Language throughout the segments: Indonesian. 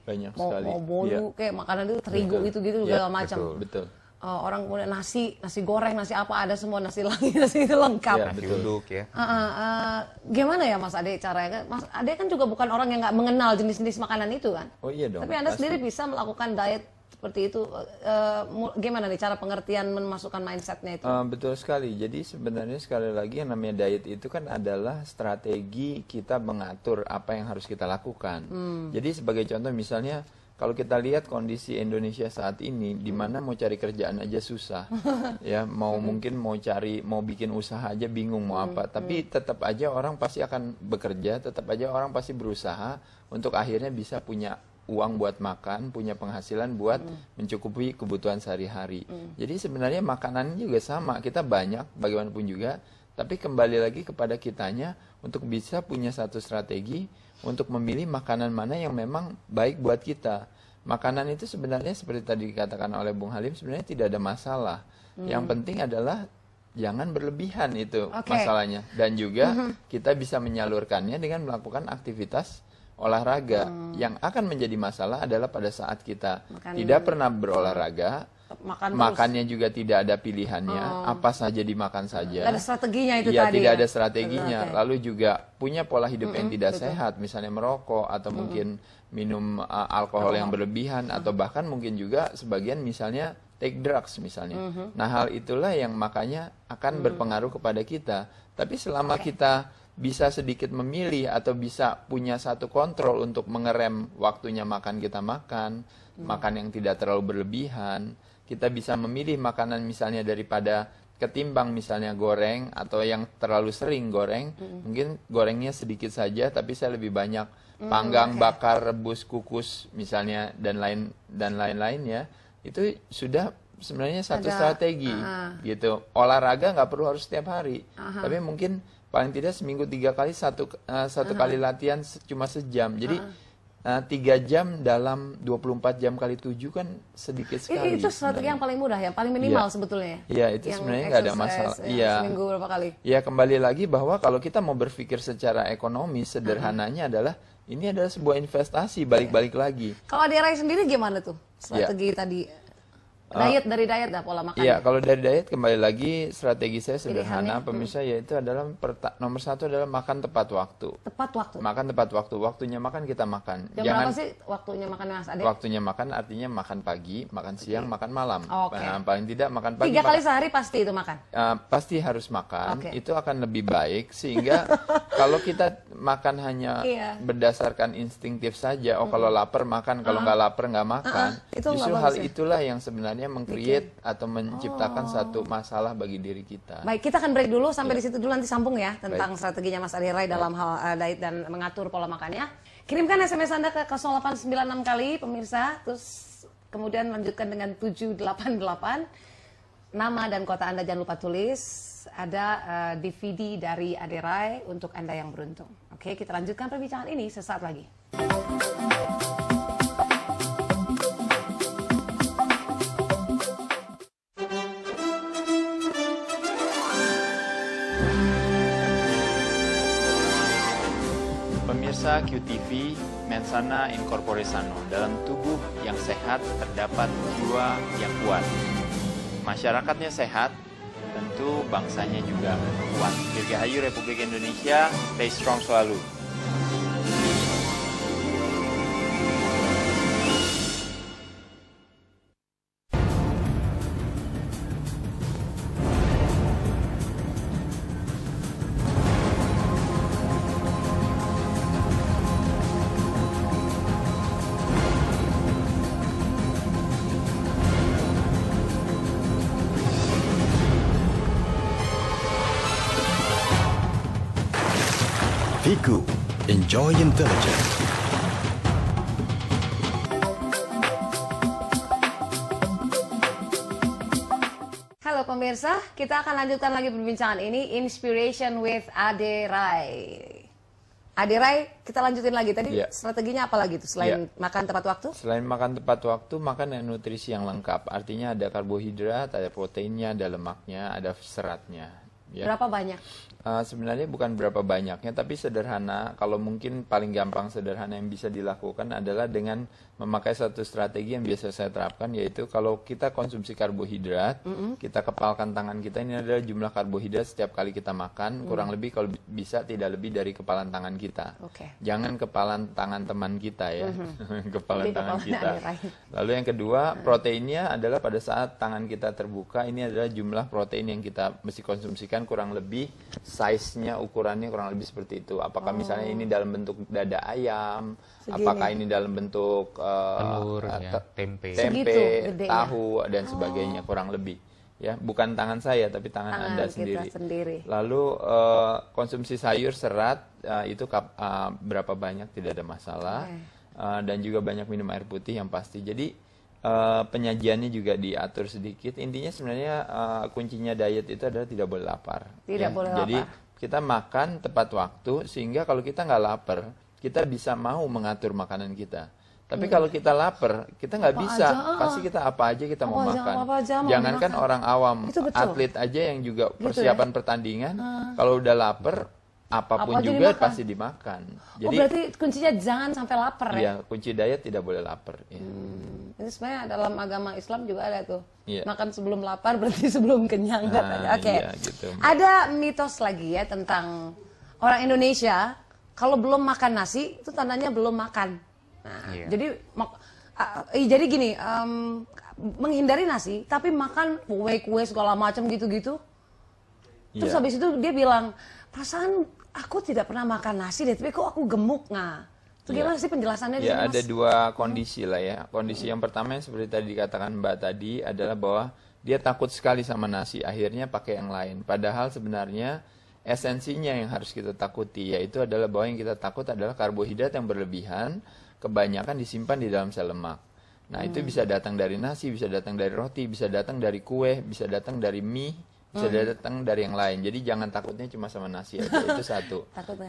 Banyak mau sekali. bolu kayak makanan itu terigu gitu-gitu segala macam. Betul. Orang punya nasi goreng, nasi apa ada semua, nasi langi, nasi itu lengkap. Ya, Diuduk ya. Gimana ya Mas Ade caranya? Mas Ade kan juga bukan orang yang nggak mengenal jenis-jenis makanan itu kan? Oh iya dong. Tapi Anda pasti. sendiri bisa melakukan diet seperti itu. Gimana nih cara pengertian memasukkan mindsetnya itu? Betul sekali. Jadi sebenarnya sekali lagi yang namanya diet itu kan adalah strategi kita mengatur apa yang harus kita lakukan. Jadi sebagai contoh misalnya kalau kita lihat kondisi Indonesia saat ini, di mana mau cari kerjaan aja susah, ya mungkin mau bikin usaha aja bingung mau apa, tapi tetap aja orang pasti akan bekerja, tetap aja orang pasti berusaha untuk akhirnya bisa punya uang buat makan, punya penghasilan buat mencukupi kebutuhan sehari-hari. Jadi sebenarnya makanan juga sama, kita banyak bagaimanapun juga, tapi kembali lagi kepada kitanya untuk bisa punya satu strategi untuk memilih makanan mana yang memang baik buat kita. Makanan itu sebenarnya seperti tadi dikatakan oleh Bung Halim sebenarnya tidak ada masalah. Yang penting adalah jangan berlebihan itu masalahnya. Dan juga kita bisa menyalurkannya dengan melakukan aktivitas olahraga. Yang akan menjadi masalah adalah pada saat kita tidak pernah berolahraga, makannya juga tidak ada pilihannya, apa saja dimakan saja. Tidak ada strateginya itu ya, tadi. tidak ya? ada strateginya. Lalu juga punya pola hidup yang tidak sehat, misalnya merokok atau mungkin minum alkohol yang berlebihan atau bahkan mungkin juga sebagian misalnya take drugs misalnya. Nah, hal itulah yang makanya akan berpengaruh kepada kita. Tapi selama kita bisa sedikit memilih atau bisa punya satu kontrol untuk mengerem waktunya makan kita makan yang tidak terlalu berlebihan. Kita bisa memilih makanan misalnya daripada ketimbang misalnya goreng atau yang terlalu sering goreng, mungkin gorengnya sedikit saja tapi saya lebih banyak panggang, bakar, rebus, kukus misalnya dan lain-lain ya. Itu sudah sebenarnya satu strategi gitu. Olahraga nggak perlu harus setiap hari, tapi mungkin paling tidak seminggu 3 kali satu kali latihan cuma sejam. Jadi 3 jam dalam 24 jam kali 7 kan sedikit sekali. Itu strategi yang paling mudah, yang paling minimal sebetulnya. Iya, itu sebenarnya nggak ada masalah. Iya. Seminggu berapa kali? Ya, kembali lagi bahwa kalau kita mau berpikir secara ekonomi, sederhananya adalah ini adalah sebuah investasi, balik-balik lagi. Kalau Ade Rai sendiri gimana tuh strategi tadi? Dari diet dah pola makan. Iya, kalau dari diet kembali lagi strategi saya sederhana, pemirsa, yaitu adalah nomor 1 adalah makan tepat waktu. Tepat waktu. Makan tepat waktu. Waktunya makan kita makan. Jam berapa sih waktunya makan Mas Ade? Waktunya makan artinya makan pagi, makan siang, makan malam. Oke. Paling tidak makan pagi. 3 kali sehari pasti itu makan. Pasti harus makan. Itu akan lebih baik sehingga kalau kita makan hanya berdasarkan instingtif saja, kalau lapar makan, kalau nggak lapar nggak makan. Justru hal itulah yang sebenarnya meng-create atau menciptakan satu masalah bagi diri kita. Baik, kita akan break dulu sampai di situ dulu, nanti sambung ya tentang strateginya Mas Ade Rai dalam hal diet dan mengatur pola makannya. Kirimkan SMS Anda ke 0896 kali pemirsa, terus kemudian lanjutkan dengan 788. Nama dan kota Anda jangan lupa tulis. Ada DVD dari Ade Rai untuk Anda yang beruntung. Oke, kita lanjutkan perbincangan ini sesaat lagi. Pemirsa QTV, mensana in corpore sano. Dalam tubuh yang sehat terdapat jiwa yang kuat. Masyarakatnya sehat, tentu bangsanya juga kuat. Dirgahayu Republik Indonesia, stay strong selalu. Fiku, enjoy intelligence. Halo pemirsa, kita akan lanjutkan lagi perbincangan ini, Inspiration with Ade Rai. Ade Rai, kita lanjutin lagi. Tadi strateginya apa lagi tuh selain makan tepat waktu? Selain makan tepat waktu, makan dengan nutrisi yang lengkap. Artinya ada karbohidrat, ada proteinnya, ada lemaknya, ada seratnya. Ya. Berapa banyak? Sebenarnya bukan berapa banyaknya, tapi sederhana. Kalau mungkin paling gampang sederhana yang bisa dilakukan adalah dengan memakai satu strategi yang biasa saya terapkan, yaitu kalau kita konsumsi karbohidrat, kita kepalkan tangan kita, ini adalah jumlah karbohidrat setiap kali kita makan, kurang lebih kalau bisa tidak lebih dari kepalan tangan kita. Jangan kepalan tangan teman kita ya, kepalan tangan kita. Lalu yang kedua, proteinnya adalah pada saat tangan kita terbuka, ini adalah jumlah protein yang kita mesti konsumsikan kurang lebih size-nya, ukurannya kurang lebih seperti itu. Apakah misalnya ini dalam bentuk dada ayam, apakah ini dalam bentuk telur, tempe, tahu dan sebagainya, kurang lebih. Ya, bukan tangan saya tapi tangan Anda sendiri. Lalu konsumsi sayur, serat itu berapa banyak tidak ada masalah. Dan juga banyak minum air putih yang pasti. Jadi penyajiannya juga diatur sedikit. Intinya sebenarnya kuncinya diet itu adalah tidak boleh lapar. Jadi kita makan tepat waktu sehingga kalau kita nggak lapar, kita bisa mau mengatur makanan kita. Tapi kalau kita lapar, kita nggak bisa. Pasti kita apa aja kita mau makan. Jangankan orang awam, atlet aja yang juga persiapan pertandingan, kalau udah lapar, apapun juga pasti dimakan. Jadi, berarti kuncinya jangan sampai lapar ya? Iya, kunci diet tidak boleh lapar. Ya. Ini sebenarnya dalam agama Islam juga ada tuh. Makan sebelum lapar berarti sebelum kenyang. Iya, gitu. Ada mitos lagi ya tentang orang Indonesia, kalau belum makan nasi, itu tandanya belum makan. Nah, jadi gini, menghindari nasi, tapi makan kue-kue segala macam gitu-gitu. Terus habis itu dia bilang, perasaan aku tidak pernah makan nasi deh, tapi kok aku gemuk. Nah, itu gimana sih penjelasannya? Ya, ada dua kondisi lah ya. Kondisi yang pertama yang seperti tadi dikatakan Mbak tadi adalah bahwa dia takut sekali sama nasi, akhirnya pakai yang lain. Padahal sebenarnya esensinya yang harus kita takuti, yaitu adalah bahwa yang kita takut adalah karbohidrat yang berlebihan, kebanyakan disimpan di dalam sel lemak. Nah, itu bisa datang dari nasi, bisa datang dari roti, bisa datang dari kue, bisa datang dari mie, bisa datang dari yang lain. Jadi jangan takutnya cuma sama nasi aja. Itu satu.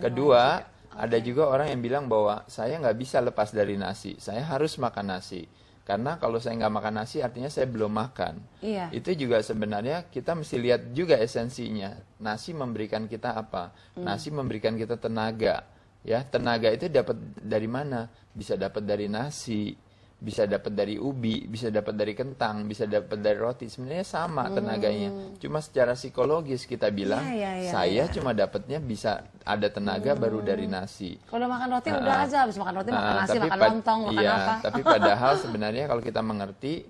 Kedua, ada juga orang yang bilang bahwa saya nggak bisa lepas dari nasi, saya harus makan nasi. Karena kalau saya nggak makan nasi artinya saya belum makan. Itu juga sebenarnya kita mesti lihat juga esensinya. Nasi memberikan kita apa? Nasi memberikan kita tenaga. Ya, tenaga itu dapat dari mana? Bisa dapat dari nasi, bisa dapat dari ubi, bisa dapat dari kentang, bisa dapat dari roti. Sebenarnya sama tenaganya. Cuma secara psikologis kita bilang, saya cuma dapatnya bisa ada tenaga baru dari nasi. Kalau makan roti udah aja, habis makan roti makan nasi, makan lontong, makan apa. Tapi padahal sebenarnya kalau kita mengerti,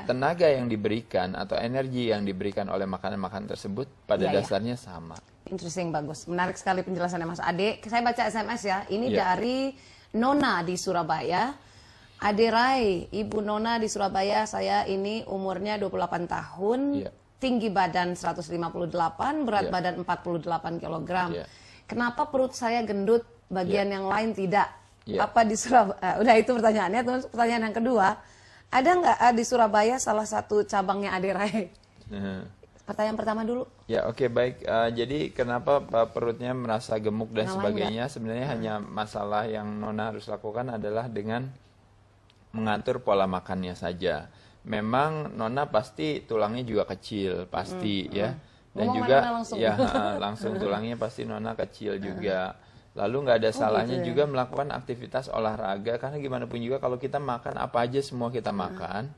tenaga yang diberikan atau energi yang diberikan oleh makanan-makanan tersebut pada dasarnya sama. Interesting, bagus. Menarik sekali penjelasannya Mas Ade. Saya baca SMS ya. Ini dari Nona di Surabaya. Ade Rai, Ibu Nona di Surabaya, saya ini umurnya 28 tahun, tinggi badan 158, berat badan 48 kg. Kenapa perut saya gendut, bagian yang lain tidak? Apa di Surabaya? Udah itu pertanyaannya. Terus pertanyaan yang kedua, ada nggak di Surabaya salah satu cabangnya Ade Rai? Pertanyaan pertama dulu. Ya, oke, baik. Jadi kenapa perutnya merasa gemuk dan sebagainya? Sebenarnya hanya masalah yang Nona harus lakukan adalah dengan mengatur pola makannya saja. Memang Nona pasti tulangnya juga kecil, pasti ya. Dan juga langsung tulangnya pasti Nona kecil juga. Lalu nggak ada salahnya juga melakukan aktivitas olahraga, karena gimana pun juga kalau kita makan apa aja semua kita makan,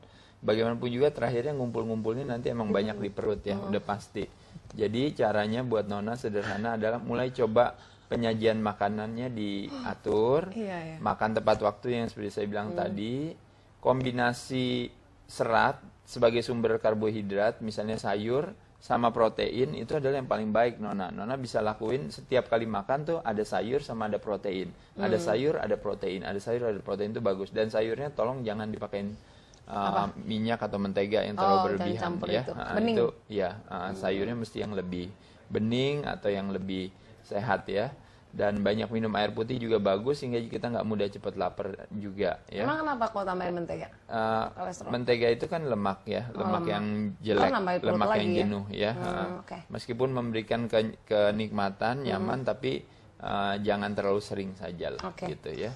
bagaimanapun juga terakhirnya ngumpul-ngumpulnya nanti emang banyak di perut ya, udah pasti. Jadi caranya buat Nona sederhana adalah mulai coba penyajian makanannya diatur, makan tepat waktu yang seperti saya bilang tadi, kombinasi serat sebagai sumber karbohidrat, misalnya sayur sama protein, itu adalah yang paling baik Nona. Nona bisa lakuin setiap kali makan tuh ada sayur sama ada protein. Ada sayur, ada protein, ada sayur, ada protein, itu bagus. Dan sayurnya tolong jangan dipakein minyak atau mentega yang terlalu berlebihan ya. Itu ya, sayurnya mesti yang lebih bening atau yang lebih sehat ya. Dan banyak minum air putih juga bagus sehingga kita nggak mudah cepat lapar juga ya. Emang kenapa kok tambahin mentega? Mentega itu kan lemak ya, lemak yang jelek, lemak yang jenuh ya. Meskipun memberikan kenikmatan, nyaman, tapi jangan terlalu sering saja lah gitu ya.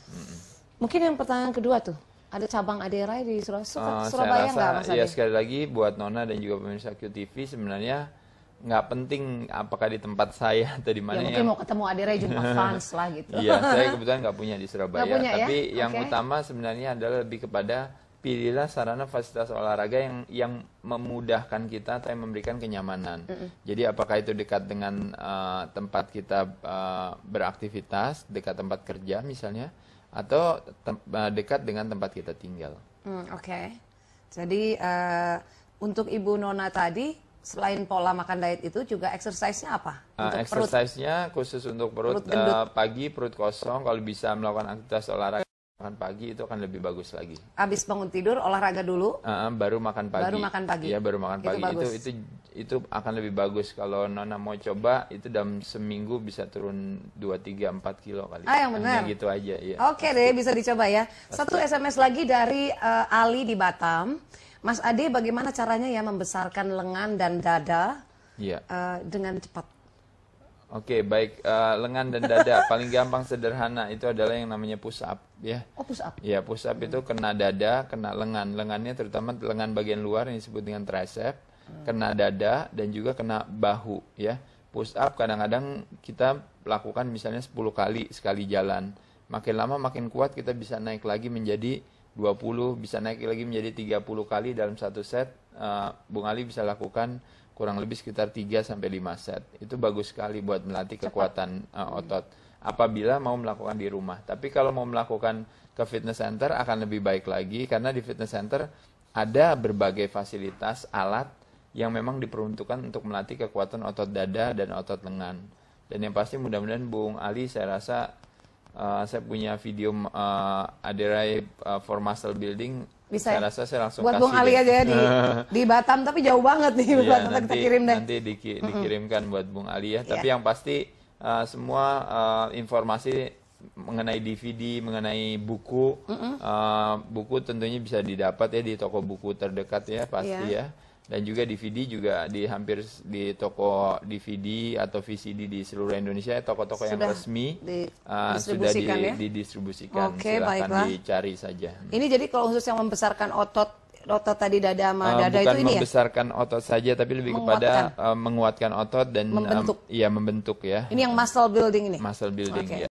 Mungkin yang pertanyaan kedua tuh, ada cabang Ade Rai di Surabaya nggak Mas Ade? Ya, sekali lagi buat Nona dan juga pemirsa QTV, sebenarnya nggak penting apakah di tempat saya atau di mana. Ya, mungkin mau ketemu Adirai jumpa fans lah gitu. Iya, saya kebetulan nggak punya di Surabaya. Punya, tapi ya? yang utama sebenarnya adalah lebih kepada pilihlah sarana fasilitas olahraga yang memudahkan kita atau yang memberikan kenyamanan. Jadi apakah itu dekat dengan tempat kita beraktivitas, dekat tempat kerja misalnya, atau dekat dengan tempat kita tinggal. Oke. Jadi untuk Ibu Nona tadi, selain pola makan diet itu juga exercise-nya apa? Exercise-nya khusus untuk perut pagi, perut kosong, kalau bisa melakukan aktivitas olahraga makan pagi itu akan lebih bagus lagi. Habis bangun tidur olahraga dulu, baru makan pagi. Baru makan pagi. Iya, baru makan pagi. Itu akan lebih bagus. Kalau Nona mau coba itu dalam seminggu bisa turun 2, 3, 4 kilo kali. Yang benar. Hanya gitu aja, ya. Oke deh, bisa dicoba ya. Satu SMS lagi dari Ali di Batam. Mas Ade, bagaimana caranya ya membesarkan lengan dan dada dengan cepat? Oke, baik. Lengan dan dada paling gampang sederhana itu adalah yang namanya push up, ya. Oh, push up. Ya, push up itu kena dada, kena lengan. Lengannya terutama lengan bagian luar yang disebut dengan tricep, kena dada dan juga kena bahu, ya. Push up kadang-kadang kita lakukan misalnya 10 kali sekali jalan. Makin lama makin kuat kita bisa naik lagi menjadi 20, bisa naik lagi menjadi 30 kali dalam satu set. Bung Ali bisa lakukan kurang lebih sekitar 3-5 set. Itu bagus sekali buat melatih kekuatan otot. Apabila mau melakukan di rumah. Tapi kalau mau melakukan ke fitness center akan lebih baik lagi. Karena di fitness center ada berbagai fasilitas, alat yang memang diperuntukkan untuk melatih kekuatan otot dada dan otot lengan. Dan yang pasti mudah-mudahan Bung Ali, saya rasa saya punya video Adirai for Muscle Building. Bisa. Saya rasa saya langsung buat kasih Bung Ali aja ya di Batam, tapi jauh banget nih. Ya, kita kirim deh. Nanti dikirimkan buat Bung Ali ya. Tapi yang pasti semua informasi mengenai DVD, mengenai buku, buku tentunya bisa didapat ya di toko buku terdekat ya pasti ya. Dan juga DVD juga di hampir di toko DVD atau VCD di seluruh Indonesia, toko-toko yang resmi sudah didistribusikan. Oke, silahkan baiklah. Dicari saja. Ini jadi kalau khusus yang membesarkan otot tadi dada sama dada bukan itu ini membesarkan otot saja, tapi lebih kepada menguatkan otot dan membentuk. membentuk ya. Ini yang muscle building ini. Muscle building ya.